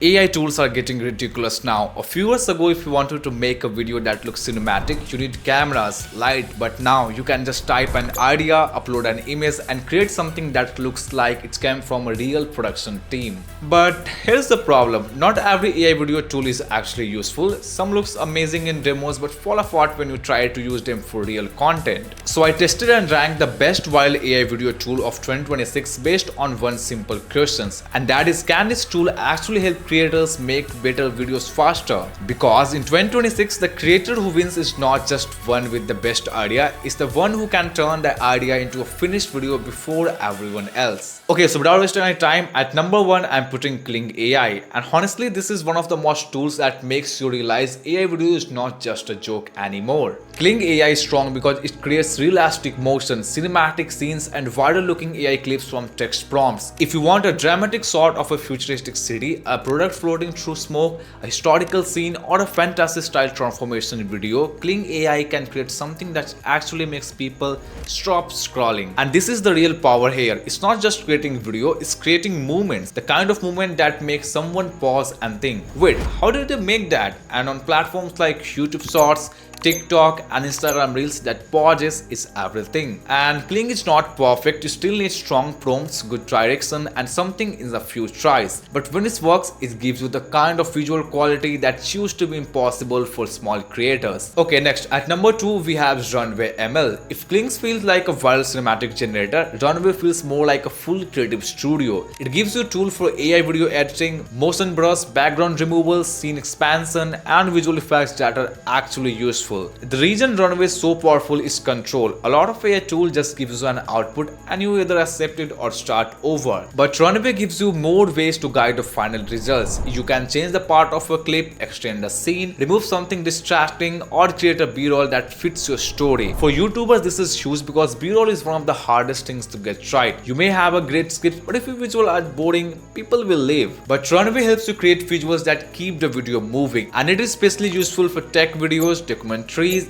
AI tools are getting ridiculous now. A few years ago, if you wanted to make a video that looks cinematic, you need cameras, light, but now you can just type an idea, upload an image, and create something that looks like it came from a real production team. But here's the problem, not every AI video tool is actually useful. Some looks amazing in demos but fall apart when you try to use them for real content. So I tested and ranked the best viral AI video tool of 2026 based on one simple question, and that is, can this tool actually help creators make better videos faster? Because in 2026, the creator who wins is not just one with the best idea, it's the one who can turn the idea into a finished video before everyone else. Okay, so without wasting any time, at number 1, I'm putting Kling AI. And honestly, this is one of the most tools that makes you realize AI video is not just a joke anymore. Kling AI is strong because it creates realistic motion, cinematic scenes, and viral looking AI clips from text prompts. If you want a dramatic shot of a futuristic city, a product floating through smoke, a historical scene, or a fantasy style transformation video, Kling AI can create something that actually makes people stop scrolling. And this is the real power here. It's not just creating video, it's creating movements, the kind of movement that makes someone pause and think, wait, how did they make that? And on platforms like YouTube Shorts, TikTok and Instagram Reels, that pauses is everything. And Kling is not perfect, you still need strong prompts, good direction, and something in a few tries. But when it works, it gives you the kind of visual quality that used to be impossible for small creators. Okay, next, at number 2, we have Runway ML. If Kling feels like a viral cinematic generator, Runway feels more like a full creative studio. It gives you a tool for AI video editing, motion brush, background removal, scene expansion, and visual effects that are actually useful. The reason Runway is so powerful is control. A lot of AI tool just gives you an output and you either accept it or start over. But Runway gives you more ways to guide the final results. You can change the part of a clip, extend the scene, remove something distracting, or create a B-roll that fits your story. For YouTubers, this is huge because B-roll is one of the hardest things to get right. You may have a great script, but if your visuals are boring, people will leave. But Runway helps you create visuals that keep the video moving, and it is especially useful for tech videos, documentaries,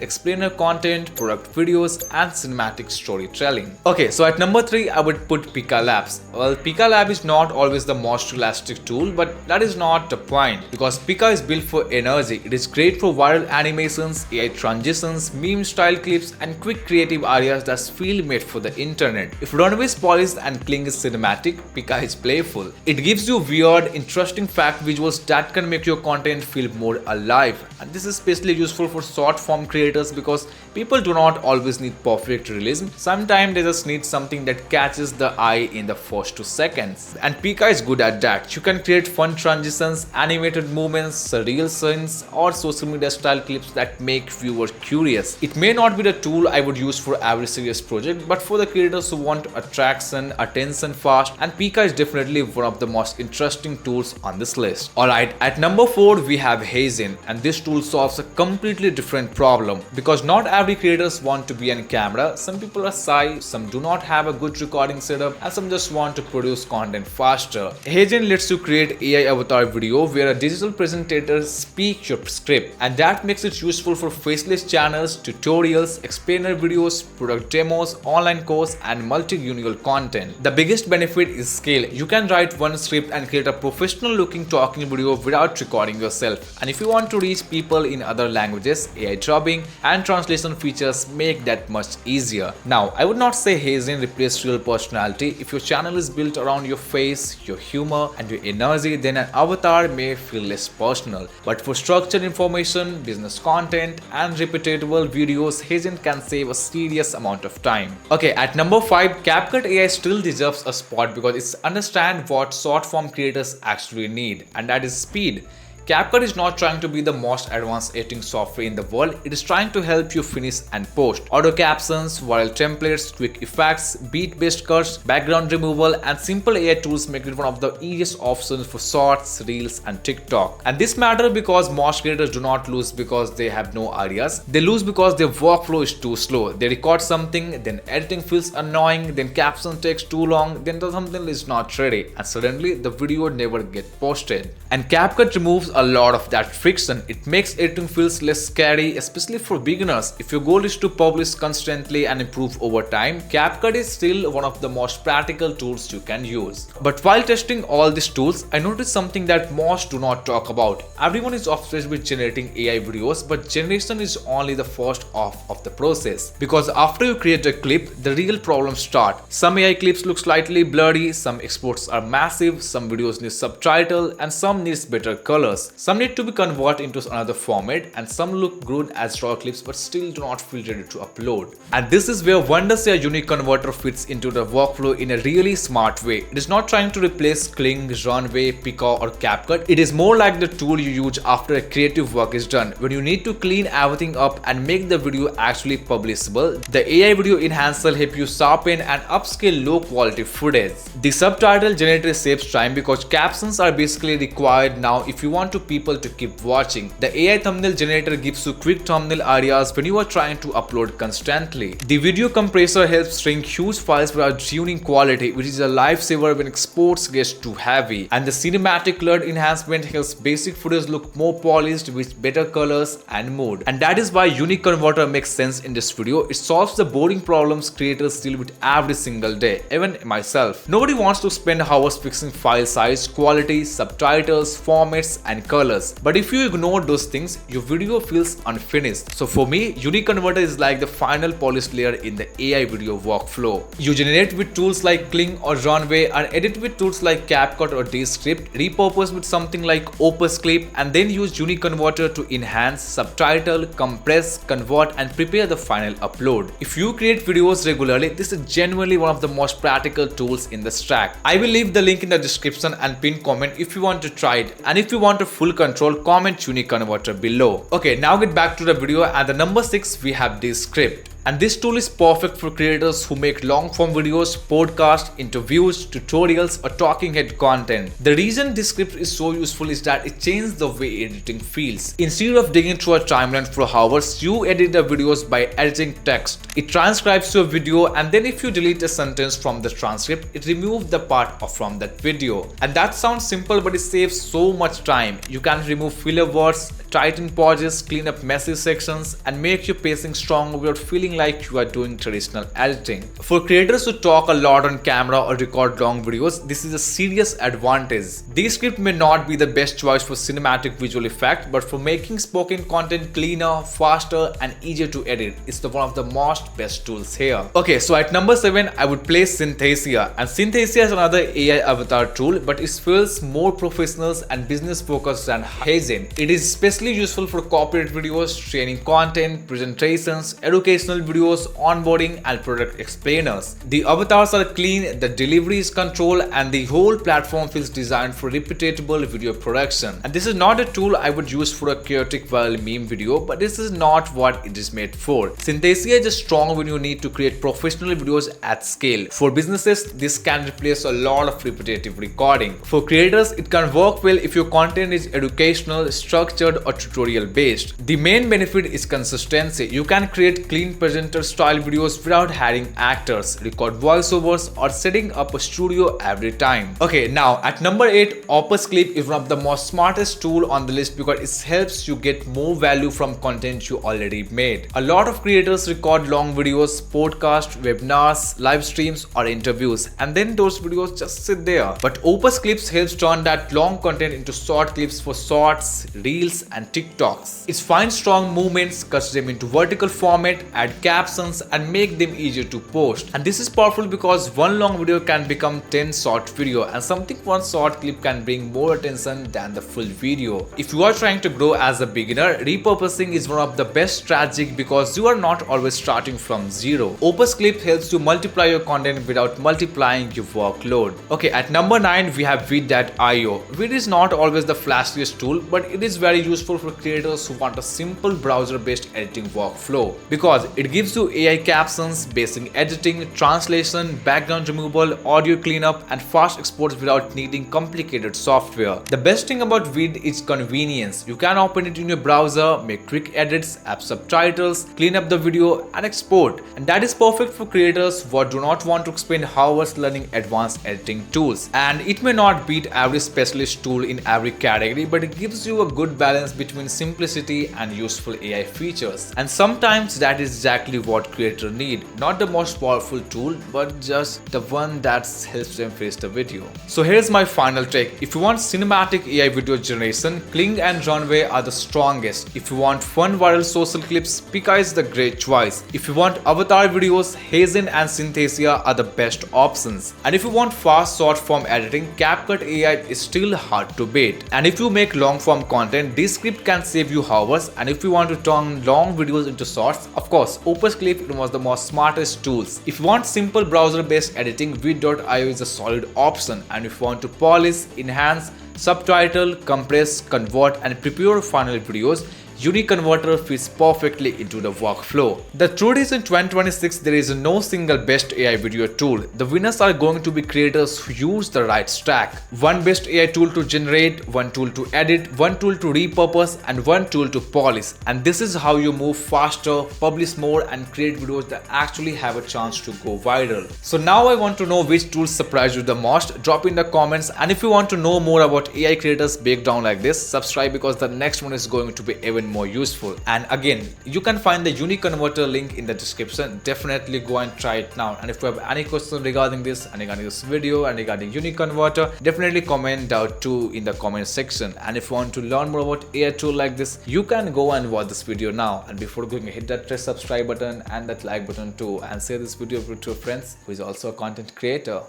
explainer content, product videos, and cinematic storytelling. Okay, so at number 3, I would put Pika Labs. Well, Pika Lab is not always the most realistic tool, but that is not the point, because Pika is built for energy. It is great for viral animations, AI transitions, meme style clips, and quick creative ideas that feel made for the internet. If Runway is polished and Kling is cinematic, Pika is playful. It gives you weird, interesting fact visuals that can make your content feel more alive, and this is especially useful for short form creators because people do not always need perfect realism. Sometimes they just need something that catches the eye in the first 2 seconds. And Pika is good at that. You can create fun transitions, animated movements, surreal scenes, or social media style clips that make viewers curious. It may not be the tool I would use for every serious project, but for the creators who want attention fast, and Pika is definitely one of the most interesting tools on this list. Alright, at number 4, we have Hazen, and this tool solves a completely different problem because not every creators want to be on camera. Some people are shy, some do not have a good recording setup, and some just want to produce content faster. Hazen lets you create AI avatar video where a digital presenter speaks your script, and that makes it useful for faceless channels, tutorials, explainer videos, product demos, online course, and multi-unial content. The biggest benefit is scale. You can write one script and create a professional looking talking video without recording yourself. And if you want to reach people in other languages, AI dubbing and translation features make that much easier. Now, I would not say Hazen replaces real personality. If your channel is built around your face, your humor, and your energy, then an avatar may feel less personal. But for structured information, business content, and repeatable videos, Hazen can save a serious amount of time. Okay, at number 5, CapCut AI still deserves a spot because it understands what short form creators actually need, and that is speed. CapCut is not trying to be the most advanced editing software in the world, it is trying to help you finish and post. Auto captions, viral templates, quick effects, beat-based cuts, background removal, and simple AI tools make it one of the easiest options for shorts, reels, and TikTok. And this matters because most creators do not lose because they have no ideas. They lose because their workflow is too slow. They record something, then editing feels annoying, then caption takes too long, then the thumbnail is not ready, and suddenly the video never gets posted. And CapCut removes a lot of that friction. It makes editing feels less scary, especially for beginners. If your goal is to publish constantly and improve over time, CapCut is still one of the most practical tools you can use. But while testing all these tools, I noticed something that most do not talk about. Everyone is obsessed with generating AI videos, but generation is only the first half of the process. Because after you create a clip, the real problems start. Some AI clips look slightly blurry, some exports are massive, some videos need subtitle, and some needs better colors. Some need to be converted into another format, and some look good as raw clips but still do not feel ready to upload. And this is where WonderShare UniConverter fits into the workflow in a really smart way. It is not trying to replace Kling, Runway, Pika, or CapCut. It is more like the tool you use after a creative work is done, when you need to clean everything up and make the video actually publishable. The AI video enhancer help you sharpen and upscale low quality footage. The subtitle generator saves time because captions are basically required now if you want people to keep watching. The AI thumbnail generator gives you quick thumbnail ideas when you are trying to upload constantly. The video compressor helps shrink huge files without tuning quality, which is a lifesaver when exports get too heavy. And the cinematic color enhancement helps basic footage look more polished with better colors and mood. And that is why UniConverter makes sense in this video. It solves the boring problems creators deal with every single day, even myself. Nobody wants to spend hours fixing file size, quality, subtitles, formats, and colors. But if you ignore those things, your video feels unfinished. So for me, UniConverter is like the final polished layer in the AI video workflow. You generate with tools like Kling or Runway, and edit with tools like CapCut or Descript, repurpose with something like upscalers, and then use UniConverter to enhance, subtitle, compress, convert, and prepare the final upload. If you create videos regularly, this is genuinely one of the most practical tools in the stack. I will leave the link in the description and pin comment if you want to try it, and if you want a full control, comment UniConverter below. Okay, now get back to the video. At the number 6 we have Descript. And this tool is perfect for creators who make long form videos, podcasts, interviews, tutorials, or talking head content. The reason this script is so useful is that it changes the way editing feels. Instead of digging through a timeline for hours, you edit the videos by editing text. It transcribes your video, and then if you delete a sentence from the transcript, it removes the part from that video. And that sounds simple, but it saves so much time. You can remove filler words, tighten pauses, clean up messy sections, and make your pacing strong without feeling like you are doing traditional editing. For creators who talk a lot on camera or record long videos, this is a serious advantage. Descript may not be the best choice for cinematic visual effect, but for making spoken content cleaner, faster, and easier to edit, it's one of the most best tools here. Okay, so at number 7, I would place Synthesia. And Synthesia is another AI avatar tool, but it feels more professional and business focused than Hazen. It is especially useful for corporate videos, training content, presentations, educational videos, onboarding, and product explainers. The avatars are clean, the delivery is controlled, and the whole platform feels designed for repeatable video production. And this is not a tool I would use for a chaotic viral meme video, but this is not what it is made for. Synthesia is strong when you need to create professional videos at scale. For businesses, this can replace a lot of repetitive recording. For creators, it can work well if your content is educational, structured, or tutorial based. The main benefit is consistency. You can create clean presenter style videos without hiring actors, record voiceovers, or setting up a studio every time. Okay, now at number 8, upscalers is one of the most smartest tool on the list because it helps you get more value from content you already made. A lot of creators record long videos, podcasts, webinars, live streams, or interviews, and then those videos just sit there. But upscalers helps turn that long content into short clips for shorts, reels, and TikToks. It finds strong movements, cuts them into vertical format, add captions, and make them easier to post. And this is powerful because one long video can become 10 short video, and something one short clip can bring more attention than the full video. If you are trying to grow as a beginner, repurposing is one of the best strategies because you are not always starting from zero. Upscalers helps you multiply your content without multiplying your workload. Okay, at number 9 we have Vid.io. Vid is not always the flashiest tool, but it is very useful for creators who want a simple browser-based editing workflow because it It gives you AI captions, basic editing, translation, background removal, audio cleanup, and fast exports without needing complicated software. The best thing about Vid is convenience. You can open it in your browser, make quick edits, add subtitles, clean up the video, and export. And that is perfect for creators who do not want to spend hours learning advanced editing tools. And it may not beat every specialist tool in every category, but it gives you a good balance between simplicity and useful AI features. And sometimes that is exactly what creators need. Not the most powerful tool, but just the one that helps them finish the video. So here's my final take. If you want cinematic AI video generation, Kling and Runway are the strongest. If you want fun viral social clips, Pika is the great choice. If you want avatar videos, Hazen and Synthesia are the best options. And if you want fast short form editing, CapCut AI is still hard to beat. And if you make long form content, this script can save you hours. And if you want to turn long videos into shorts, of course, upscalers is one of the most smartest tools. If you want simple browser based editing, vid.io is a solid option. And if you want to polish, enhance, subtitle, compress, convert, and prepare final videos, UniConverter fits perfectly into the workflow. The truth is, in 2026, there is no single best AI video tool. The winners are going to be creators who use the right stack. One best AI tool to generate, one tool to edit, one tool to repurpose, and one tool to polish. And this is how you move faster, publish more, and create videos that actually have a chance to go viral. So now I want to know which tools surprised you the most. Drop in the comments. And if you want to know more about AI creators breakdown like this, subscribe, because the next one is going to be even more useful. And again, you can find the UniConverter link in the description. Definitely go and try it now. And if you have any questions regarding this and regarding this video and regarding UniConverter, definitely comment down too in the comment section. And if you want to learn more about AI tool like this, you can go and watch this video now. And before going, hit that subscribe button and that like button too, and share this video with your friends who is also a content creator.